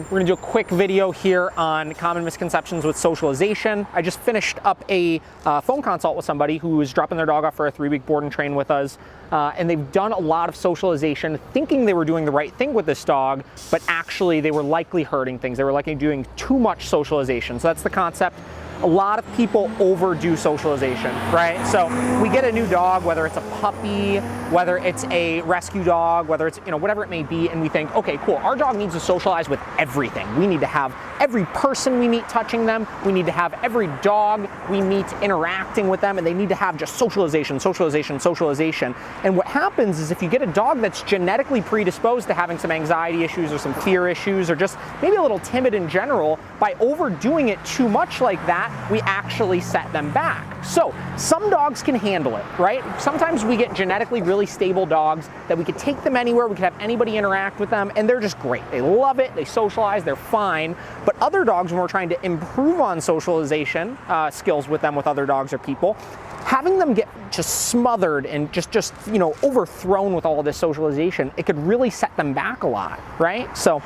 We're gonna do a quick video here on common misconceptions with socialization. I just finished up a phone consult with somebody who was dropping their dog off for a 3-week board and train with us, and they've done a lot of socialization thinking they were doing the right thing with this dog, but actually they were likely hurting things. They were likely doing too much socialization. So that's the concept. A lot of people overdo socialization, right? So we get a new dog, whether it's a puppy, whether it's a rescue dog, whether it's, whatever it may be, and we think, okay, cool, our dog needs to socialize with everything. We need to have every person we meet touching them. We need to have every dog we meet interacting with them, and they need to have just socialization, socialization, socialization. And what happens is if you get a dog that's genetically predisposed to having some anxiety issues or some fear issues or just maybe a little timid in general, by overdoing it too much like that, we actually set them back. So some dogs can handle it, right? Sometimes we get genetically really stable dogs that we could take them anywhere, we could have anybody interact with them, and they're just great. They love it, they socialize, they're fine. But other dogs, when we're trying to improve on socialization skills with them, with other dogs or people, having them get just smothered and just overthrown with all of this socialization, it could really set them back a lot, right? So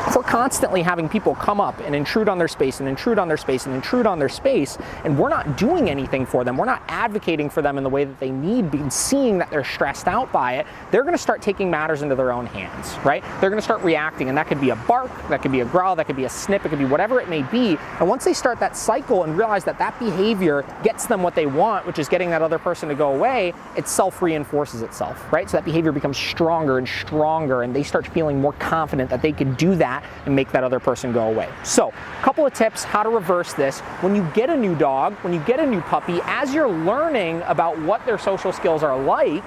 if we're constantly having people come up and intrude on their space and intrude on their space and intrude on their space, and we're not doing anything for them, we're not advocating for them in the way that they need, seeing that they're stressed out by it, they're gonna start taking matters into their own hands, right? They're gonna start reacting, and that could be a bark, that could be a growl, that could be a snip, it could be whatever it may be. And once they start that cycle and realize that that behavior gets them what they want, which is getting that other person to go away, it self-reinforces itself, right? So that behavior becomes stronger and stronger, and they start feeling more confident that they can do that and make that other person go away. So, a couple of tips how to reverse this. When you get a new dog, when you get a new puppy, as you're learning about what their social skills are like,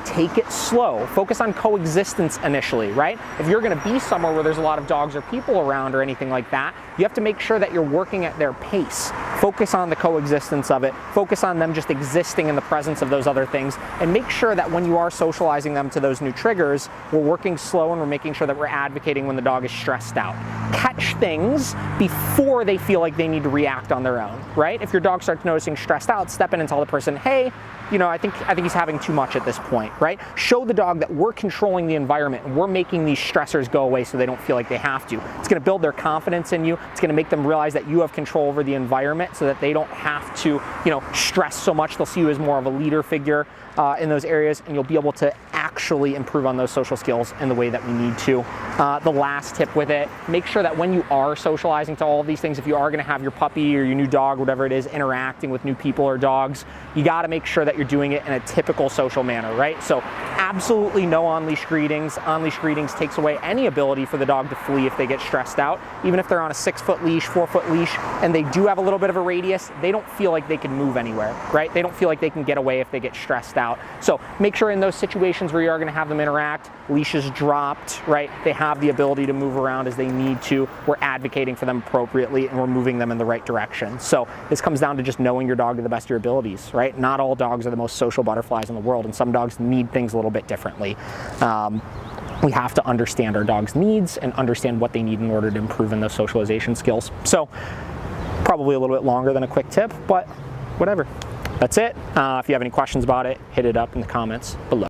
take it slow. Focus on coexistence initially, right? If you're gonna be somewhere where there's a lot of dogs or people around or anything like that, you have to make sure that you're working at their pace. Focus on the coexistence of it. Focus on them just existing in the presence of those other things, and make sure that when you are socializing them to those new triggers, we're working slow and we're making sure that we're advocating when the dog is stressed out. Catch things before they feel like they need to react on their own, right? If your dog starts noticing stressed out, step in and tell the person, hey, I think he's having too much at this point, right? Show the dog that we're controlling the environment and we're making these stressors go away so they don't feel like they have to. It's gonna build their confidence in you. It's gonna make them realize that you have control over the environment so that they don't have to, stress so much. They'll see you as more of a leader figure in those areas, and you'll be able to actually improve on those social skills in the way that we need to. The last tip with it, make sure that when you are socializing to all of these things, if you are gonna have your puppy or your new dog, whatever it is, interacting with new people or dogs, you gotta make sure that you're doing it in a typical social manner, right? So absolutely no on-leash greetings. On-leash greetings takes away any ability for the dog to flee if they get stressed out. Even if they're on a 6-foot leash, 4-foot leash, and they do have a little bit of a radius, they don't feel like they can move anywhere, right? They don't feel like they can get away if they get stressed out. So make sure in those situations where you are gonna have them interact, leashes dropped, right? They have the ability to move around as they need to. We're advocating for them appropriately, and we're moving them in the right direction. So this comes down to just knowing your dog to the best of your abilities, right? Not all dogs are the most social butterflies in the world, and some dogs need things a little bit differently. We have to understand our dog's needs and understand what they need in order to improve in those socialization skills. So probably a little bit longer than a quick tip, but whatever. That's it. If you have any questions about it, hit it up in the comments below.